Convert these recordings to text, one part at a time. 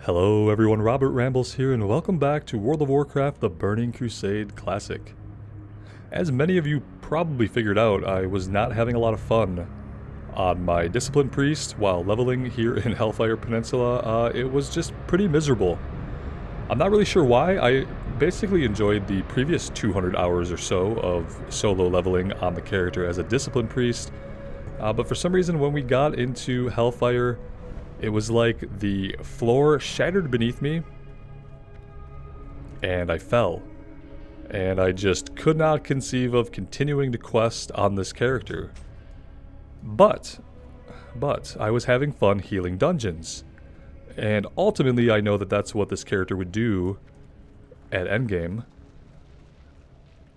Hello everyone, Robert Rambles here, and welcome back to World of Warcraft: The Burning Crusade Classic. As many of you probably figured out, I was not having a lot of fun on my Discipline Priest while leveling here in Hellfire Peninsula. It was just pretty miserable. I'm not really sure why. I basically enjoyed the previous 200 hours or so of solo leveling on the character as a Discipline Priest, but for some reason when we got into Hellfire, it was like the floor shattered beneath me, and I fell. And I just could not conceive of continuing to quest on this character. But I was having fun healing dungeons. And ultimately I know that that's what this character would do at endgame.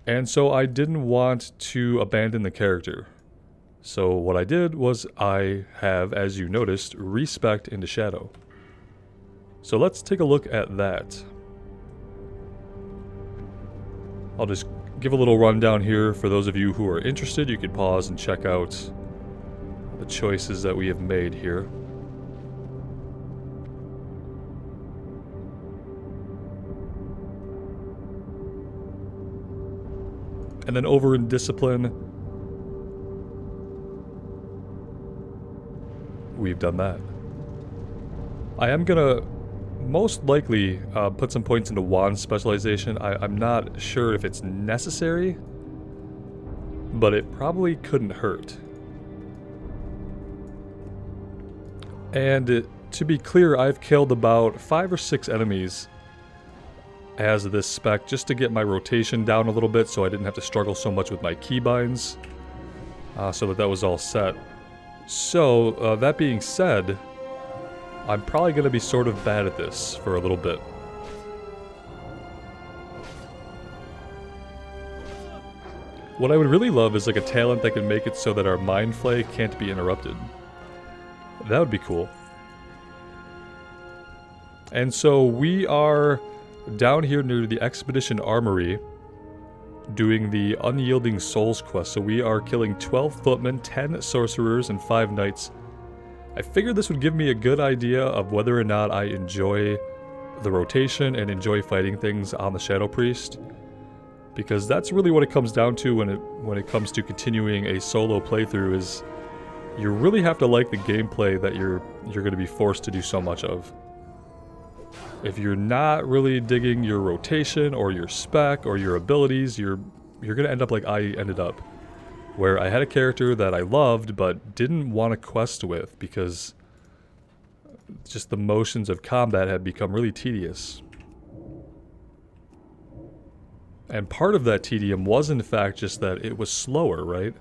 And so I didn't want to abandon the character. So what I did was I have, as you noticed, respect into Shadow. So let's take a look at that. I'll just give a little rundown here for those of you who are interested. You could pause and check out the choices that we have made here. And then over in Discipline, we've done that. I am gonna most likely put some points into wand specialization. I'm not sure if it's necessary, but it probably couldn't hurt. And to be clear, I've killed about 5 or 6 enemies as this spec just to get my rotation down a little bit so I didn't have to struggle so much with my keybinds, so that was all set. So, that being said, I'm probably going to be sort of bad at this for a little bit. What I would really love is like a talent that can make it so that our mind flay can't be interrupted. That would be cool. And so we are down here near the Expedition Armory doing the Unyielding Souls quest. So we are killing 12 footmen, 10 sorcerers, and 5 knights. I figured this would give me a good idea of whether or not I enjoy the rotation and enjoy fighting things on the Shadow Priest, because that's really what it comes down to when it comes to continuing a solo playthrough. Is you really have to like the gameplay that you're going to be forced to do so much of. If you're not really digging your rotation or your spec or your abilities, you're going to end up like I ended up, where I had a character that I loved but didn't want to quest with because just the motions of combat had become really tedious. And part of that tedium was in fact just that it was slower, right?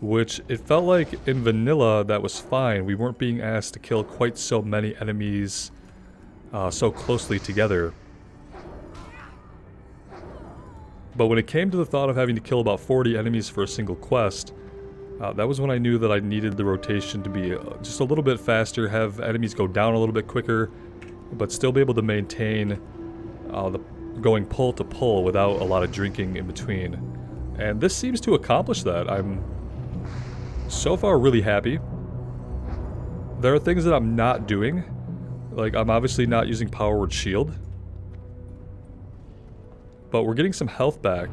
Which it felt like in vanilla that was fine. We weren't being asked to kill quite so many enemies so closely together. But when it came to the thought of having to kill about 40 enemies for a single quest, that was when I knew that I needed the rotation to be just a little bit faster, have enemies go down a little bit quicker, but still be able to maintain the going pull to pull without a lot of drinking in between. And this seems to accomplish that. I'm so far really happy. There are things that I'm not doing. Like, I'm obviously not using Power Word Shield. But we're getting some health back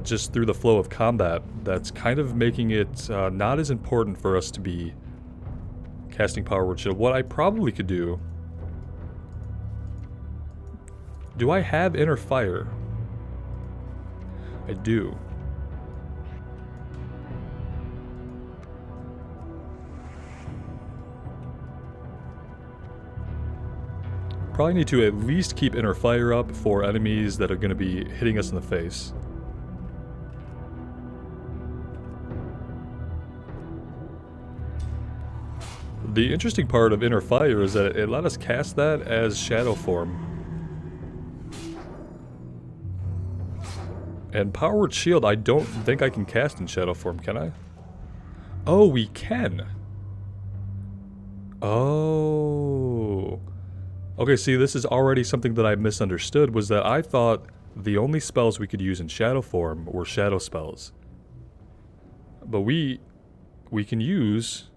just through the flow of combat. That's kind of making it not as important for us to be casting Power Word Shield. What I probably could do... Do I have Inner Fire? I do. Probably need to at least keep Inner Fire up for enemies that are going to be hitting us in the face. The interesting part of Inner Fire is that it let us cast that as Shadow form. And Power Word Shield I don't think I can cast in Shadow form, can I? Oh, we can! Oh... Okay, see, this is already something that I misunderstood, was that I thought the only spells we could use in Shadow form were Shadow spells. But we can use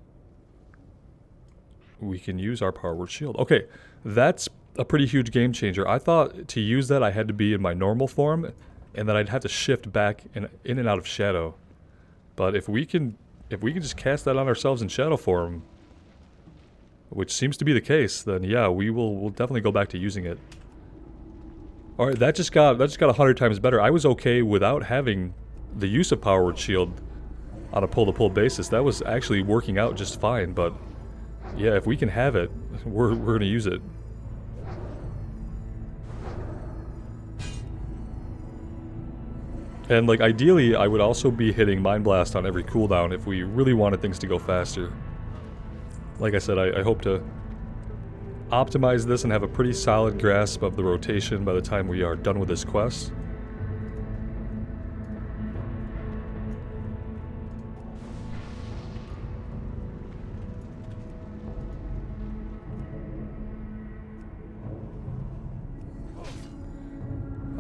our Power Word Shield. Okay, That's a pretty huge game changer. I thought to use that I had to be in my normal form, and that I'd have to shift back in and out of shadow. But if we can just cast that on ourselves in shadow form, which seems to be the case, then yeah, we'll definitely go back to using it. All right, that just got 100 times better. I was okay without having the use of Power Word Shield on a pull-to-pull basis. That was actually working out just fine, but yeah, if we can have it, we're gonna use it. And like ideally, I would also be hitting Mind Blast on every cooldown if we really wanted things to go faster. Like I said, I hope to optimize this and have a pretty solid grasp of the rotation by the time we are done with this quest.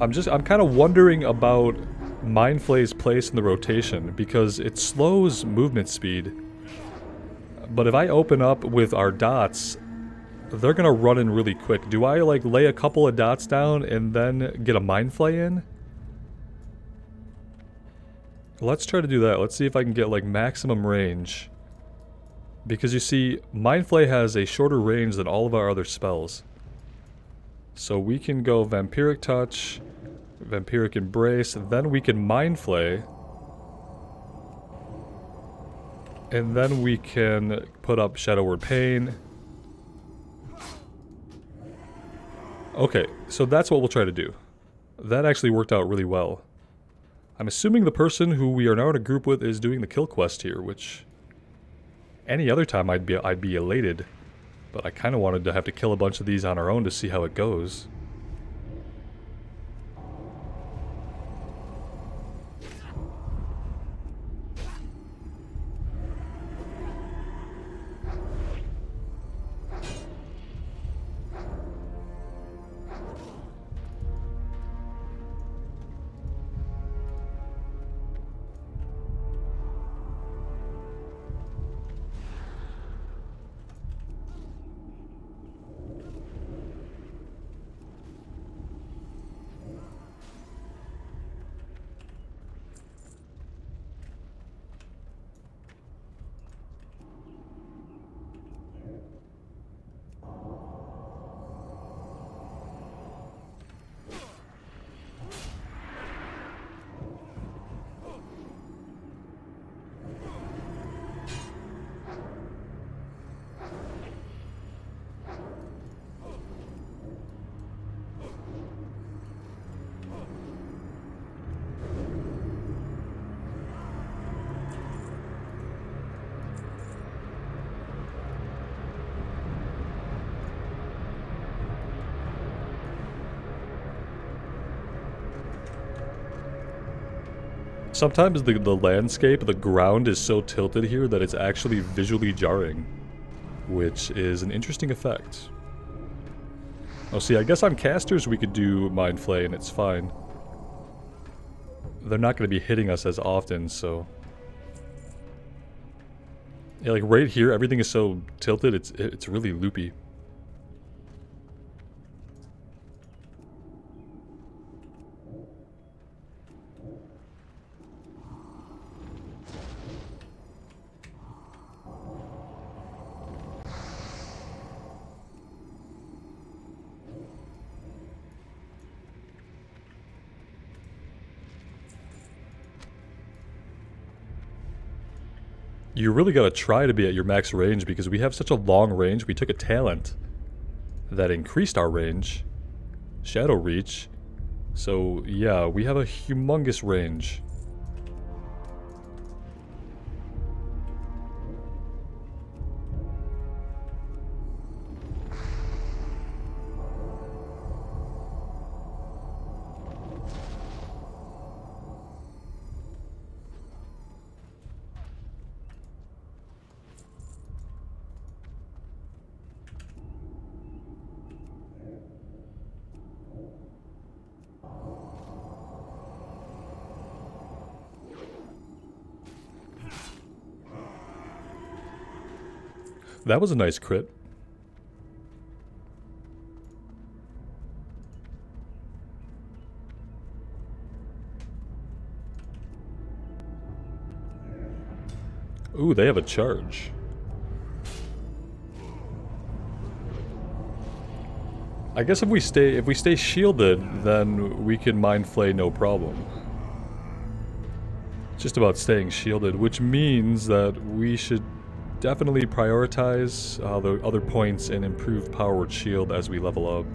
I'm kind of wondering about Mind Flay's place in the rotation, because it slows movement speed. But if I open up with our dots, they're gonna run in really quick. Do I like lay a couple of dots down and then get a Mind Flay in? Let's try to do that. Let's see if I can get like maximum range. Because you see, Mind Flay has a shorter range than all of our other spells. So we can go Vampiric Touch, Vampiric Embrace, and then we can Mind Flay. And then we can put up Shadow Word Pain. Okay, so that's what we'll try to do. That actually worked out really well. I'm assuming the person who we are now in a group with is doing the kill quest here, which any other time I'd be elated. But I kind of wanted to have to kill a bunch of these on our own to see how it goes. Sometimes the landscape, the ground is so tilted here that it's actually visually jarring, which is an interesting effect. Oh, see, I guess on casters we could do Mind Flay and it's fine. They're not going to be hitting us as often, so... Yeah, like right here, everything is so tilted, it's really loopy. You really gotta try to be at your max range because we have such a long range. We took a talent that increased our range. Shadow Reach. So yeah, we have a humongous range. That was a nice crit. Ooh, they have a charge. I guess if we stay shielded, then we can Mind Flay no problem. It's just about staying shielded, which means that we should definitely prioritize the other points and improve powered shield as we level up.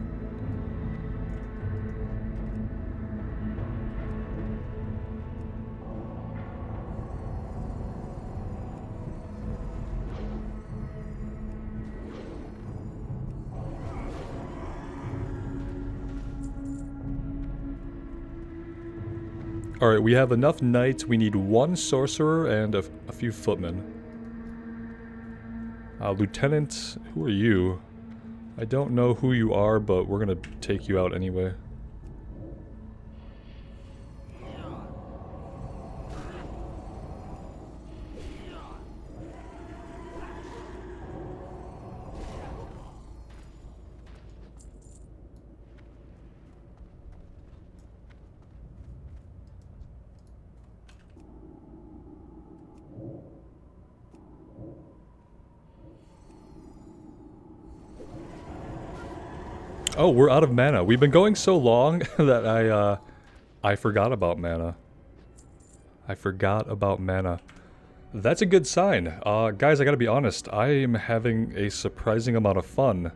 Alright, we have enough knights. We need one sorcerer and a few footmen. Lieutenant, who are you? I don't know who you are, but we're gonna take you out anyway. Oh, we're out of mana. We've been going so long that I forgot about mana. I forgot about mana. That's a good sign. Guys, I gotta be honest. I am having a surprising amount of fun.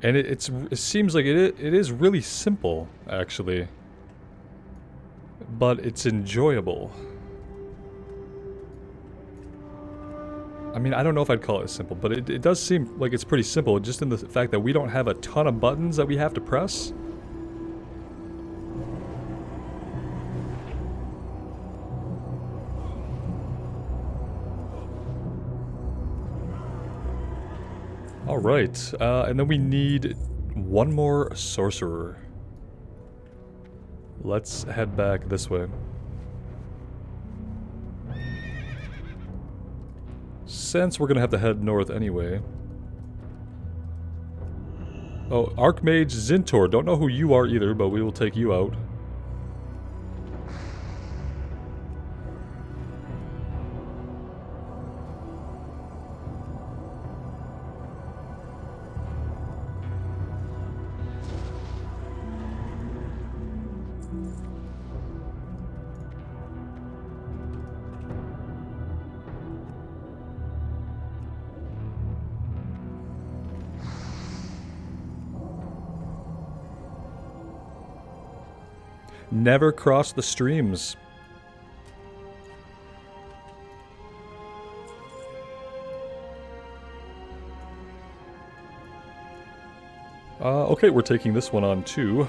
And it seems like it is really simple, actually. But it's enjoyable. I mean, I don't know if I'd call it simple, but it does seem like it's pretty simple, just in the fact that we don't have a ton of buttons that we have to press. Alright, and then we need one more sorcerer. Let's head back this way. Since we're gonna have to head north anyway. Oh, Archmage Zintor. Don't know who you are either, but we will take you out. Never cross the streams. Okay, we're taking this one on too.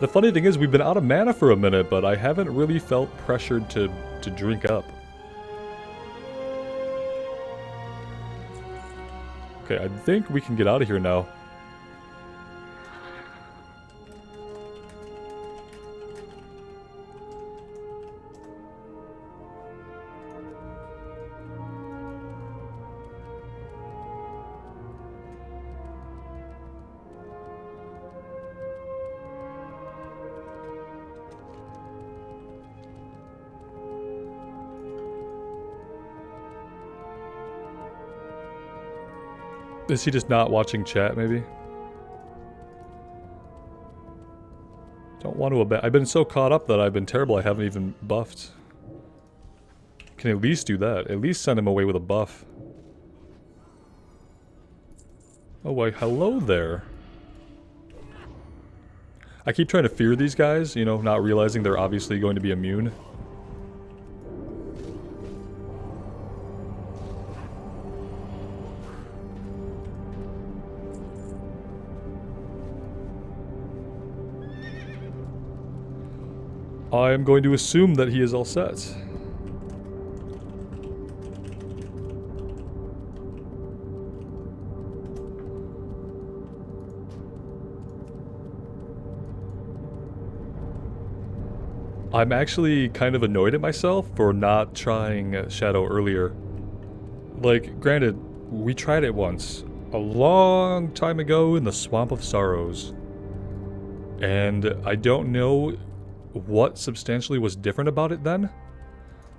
The funny thing is, we've been out of mana for a minute, but I haven't really felt pressured to drink up. Okay, I think we can get out of here now. Is he just not watching chat, maybe? Don't want to I've been so caught up that I've been terrible I haven't even buffed. Can at least do that. At least send him away with a buff. Oh, why, hello there. I keep trying to fear these guys, you know, not realizing they're obviously going to be immune. I am going to assume that he is all set. I'm actually kind of annoyed at myself for not trying Shadow earlier. Like, granted, we tried it once, a long time ago in the Swamp of Sorrows. And I don't know what substantially was different about it then.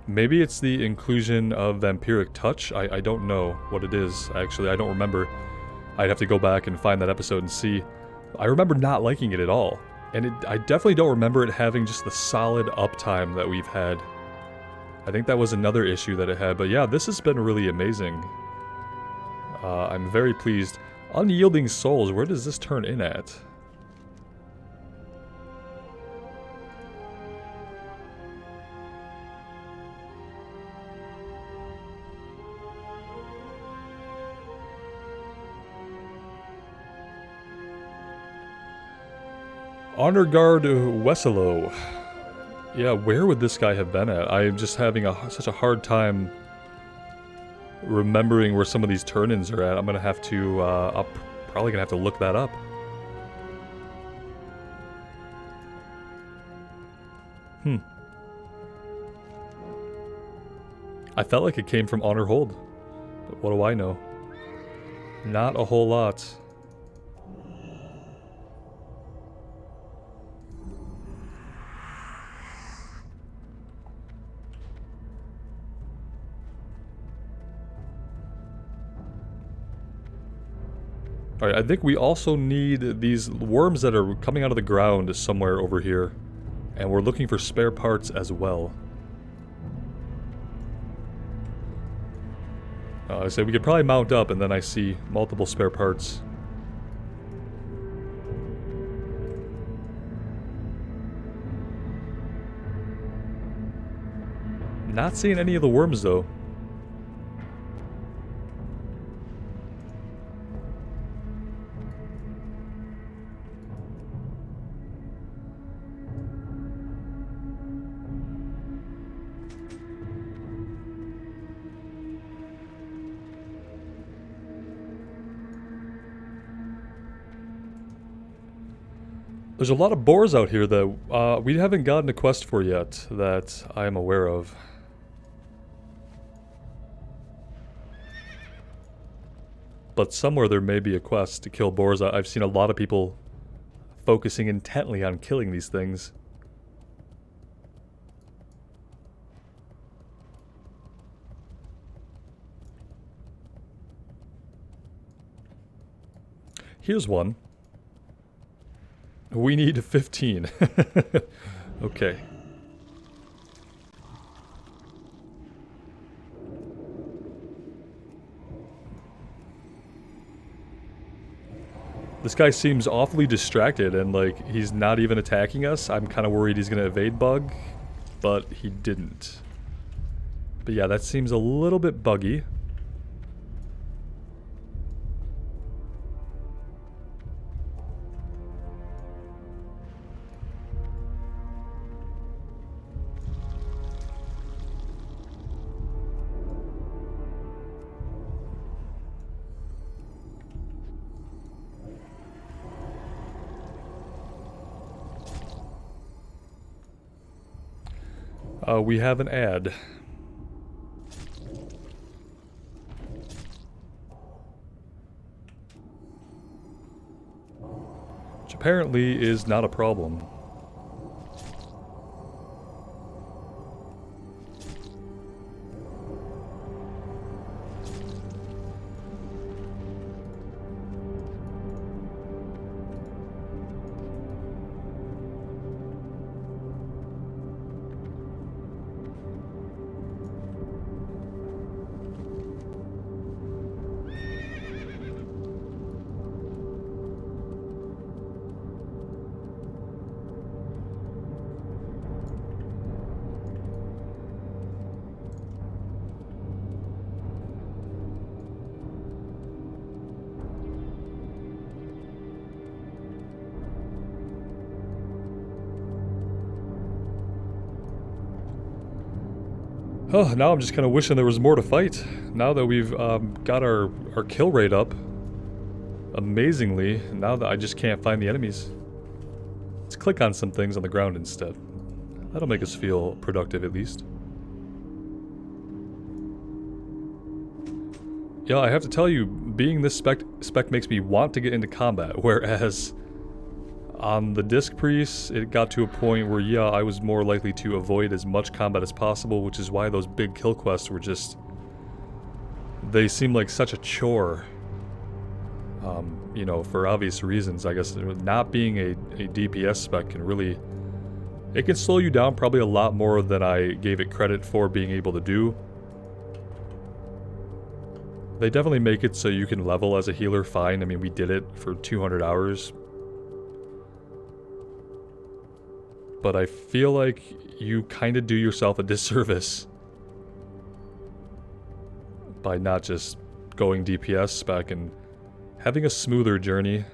Maybe it's the inclusion of Vampiric Touch. I don't know what it is, actually. I don't remember. I'd have to go back and find that episode and see. I remember not liking it at all. And I definitely don't remember it having just the solid uptime that we've had. I think that was another issue that it had. But yeah, this has been really amazing. I'm very pleased. Unyielding Souls, where does this turn in at? Honor Guard Wesselo. Yeah, where would this guy have been at? I'm just having such a hard time remembering where some of these turn-ins are at. I'm gonna have to, I'm probably gonna have to look that up. I felt like it came from Honor Hold, but what do I know? Not a whole lot. Alright, I think we also need these worms that are coming out of the ground somewhere over here. And we're looking for spare parts as well. I say we could probably mount up and then I see multiple spare parts. Not seeing any of the worms though. There's a lot of boars out here that we haven't gotten a quest for yet that I am aware of. But somewhere there may be a quest to kill boars. I've seen a lot of people focusing intently on killing these things. Here's one. We need 15. Okay. This guy seems awfully distracted and like he's not even attacking us. I'm kind of worried he's going to evade bug, but he didn't. But yeah, that seems a little bit buggy. We have an ad. Which apparently is not a problem. Oh, now I'm just kind of wishing there was more to fight. Now that we've got our kill rate up, amazingly, now that I just can't find the enemies. Let's click on some things on the ground instead. That'll make us feel productive at least. Yeah, I have to tell you, being this spec makes me want to get into combat, whereas On the Disc Priest, it got to a point where, yeah, I was more likely to avoid as much combat as possible, which is why those big kill quests were just... They seem like such a chore. You know, for obvious reasons, I guess. Not being a DPS spec can really... It can slow you down probably a lot more than I gave it credit for being able to do. They definitely make it so you can level as a healer fine. I mean, we did it for 200 hours. But I feel like you kind of do yourself a disservice by not just going DPS spec and having a smoother journey.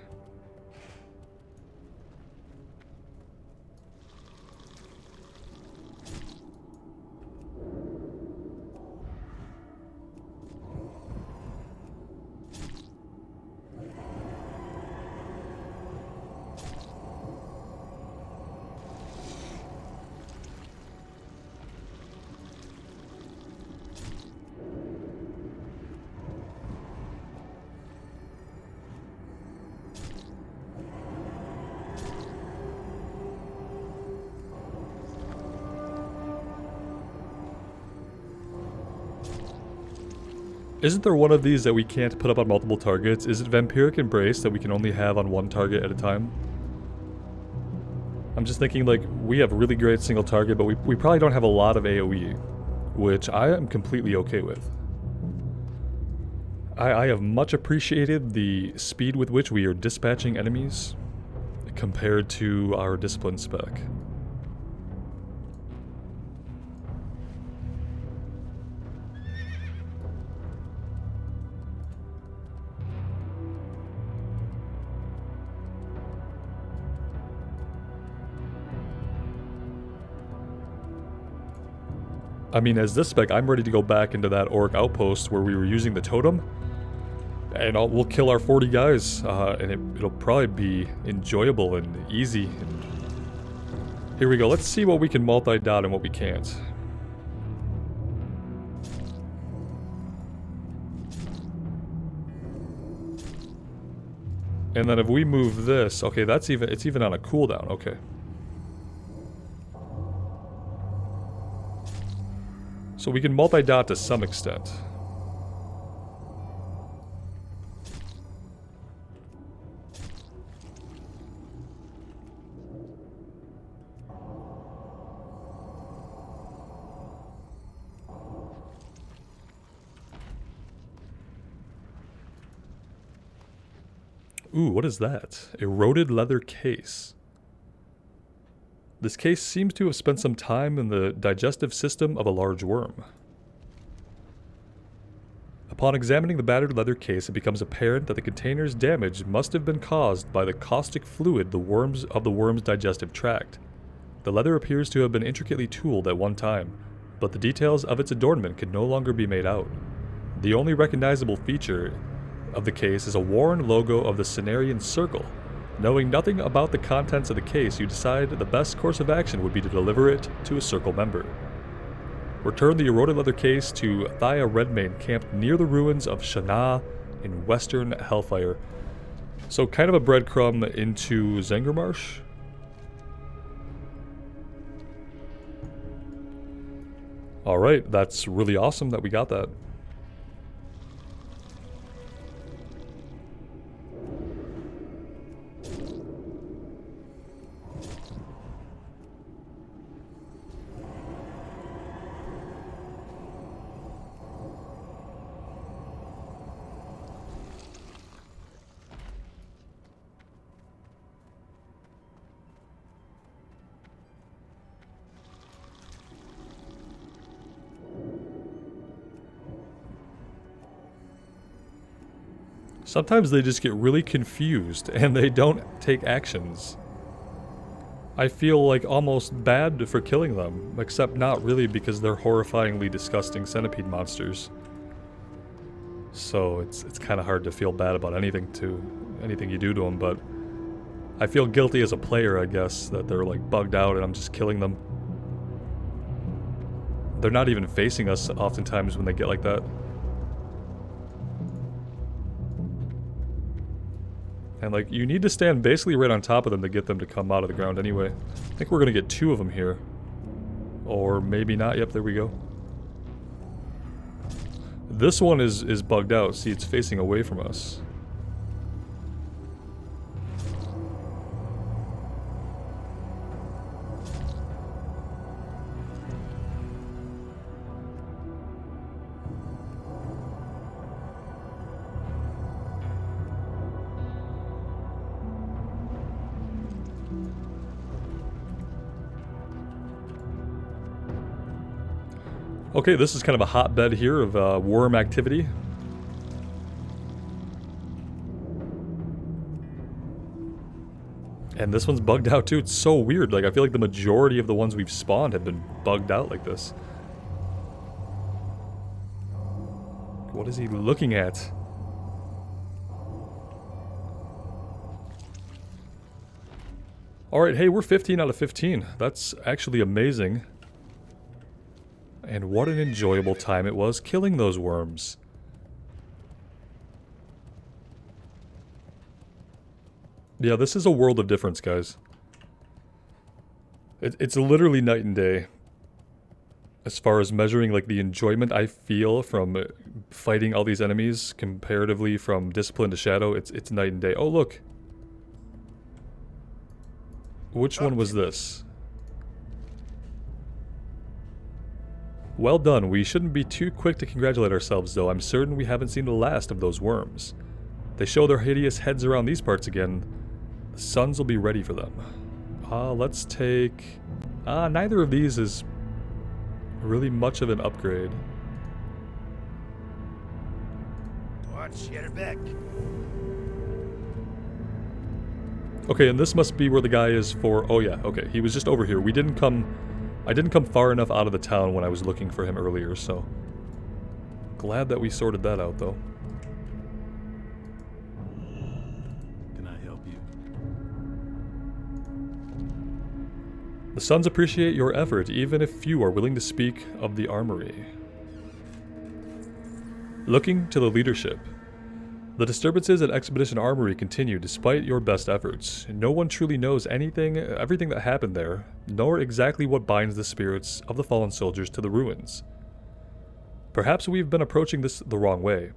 Isn't there one of these that we can't put up on multiple targets? Is it Vampiric Embrace that we can only have on one target at a time? I'm just thinking, like, we have really great single target, but we probably don't have a lot of AoE, which I am completely okay with. I have much appreciated the speed with which we are dispatching enemies compared to our discipline spec. I mean, as this spec, I'm ready to go back into that Orc outpost where we were using the totem, and we'll kill our 40 guys, and it'll probably be enjoyable and easy. And here we go. Let's see what we can multi-dot and what we can't. And then if we move this, okay, it's even on a cooldown. Okay. So we can multi-dot to some extent. Ooh, what is that? Eroded leather case. This case seems to have spent some time in the digestive system of a large worm. Upon examining the battered leather case, it becomes apparent that the container's damage must have been caused by the caustic fluid the worm's digestive tract. The leather appears to have been intricately tooled at one time, but the details of its adornment could no longer be made out. The only recognizable feature of the case is a worn logo of the Cenarian Circle. Knowing nothing about the contents of the case, you decide the best course of action would be to deliver it to a Circle member. Return the eroded leather case to Thaya Redmane, camped near the ruins of Shana in western Hellfire. So kind of a breadcrumb into Zengermarsh. Alright, that's really awesome that we got that. Sometimes they just get really confused and they don't take actions. I feel like almost bad for killing them, except not really because they're horrifyingly disgusting centipede monsters. So it's kind of hard to feel bad about anything you do to them, but I feel guilty as a player, I guess, that they're like bugged out and I'm just killing them. They're not even facing us oftentimes when they get like that. And like, you need to stand basically right on top of them to get them to come out of the ground anyway. I think we're gonna get 2 of them here. Or maybe not. Yep, there we go. This one is bugged out. See, it's facing away from us. Okay, this is kind of a hotbed here of worm activity. And this one's bugged out too. It's so weird. Like, I feel like the majority of the ones we've spawned have been bugged out like this. What is he looking at? Alright, hey, we're 15 out of 15. That's actually amazing. And what an enjoyable time it was killing those worms. Yeah, this is a world of difference, guys. It's literally night and day. As far as measuring like the enjoyment I feel from fighting all these enemies comparatively from Discipline to Shadow, it's night and day. Oh, look. Which one was this? Well done. We shouldn't be too quick to congratulate ourselves, though. I'm certain we haven't seen the last of those worms. They show their hideous heads around these parts again. The suns will be ready for them. Let's take... neither of these is really much of an upgrade. Watch your back. Okay, and this must be where the guy is for... Oh yeah, okay. He was just over here. I didn't come far enough out of the town when I was looking for him earlier, so... Glad that we sorted that out, though. Can I help you? The Sons appreciate your effort, even if few are willing to speak of the armory. Looking to the leadership. The disturbances at Expedition Armory continue despite your best efforts. No one truly knows everything that happened there, nor exactly what binds the spirits of the fallen soldiers to the ruins. Perhaps we've been approaching this the wrong way.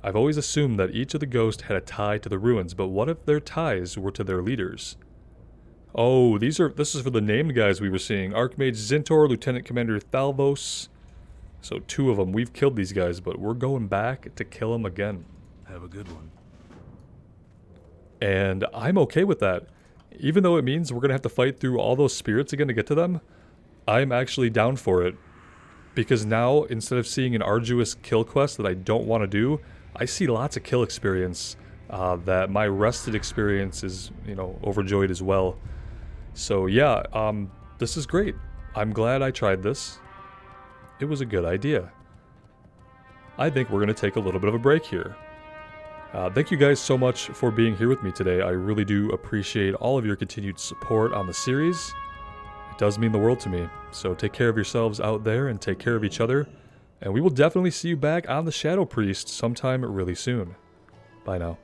I've always assumed that each of the ghosts had a tie to the ruins, but what if their ties were to their leaders? Oh, this is for the named guys we were seeing. Archmage Zintor, Lieutenant Commander Thalvos. So 2 of them. We've killed these guys, but we're going back to kill them again. Have a good one. And I'm okay with that. Even though it means we're going to have to fight through all those spirits again to get to them, I'm actually down for it. Because now, instead of seeing an arduous kill quest that I don't want to do, I see lots of kill experience that my rested experience is, overjoyed as well. So yeah, this is great. I'm glad I tried this. It was a good idea. I think we're going to take a little bit of a break here. Thank you guys so much for being here with me today. I really do appreciate all of your continued support on the series. It does mean the world to me. So take care of yourselves out there and take care of each other. And we will definitely see you back on the Shadow Priest sometime really soon. Bye now.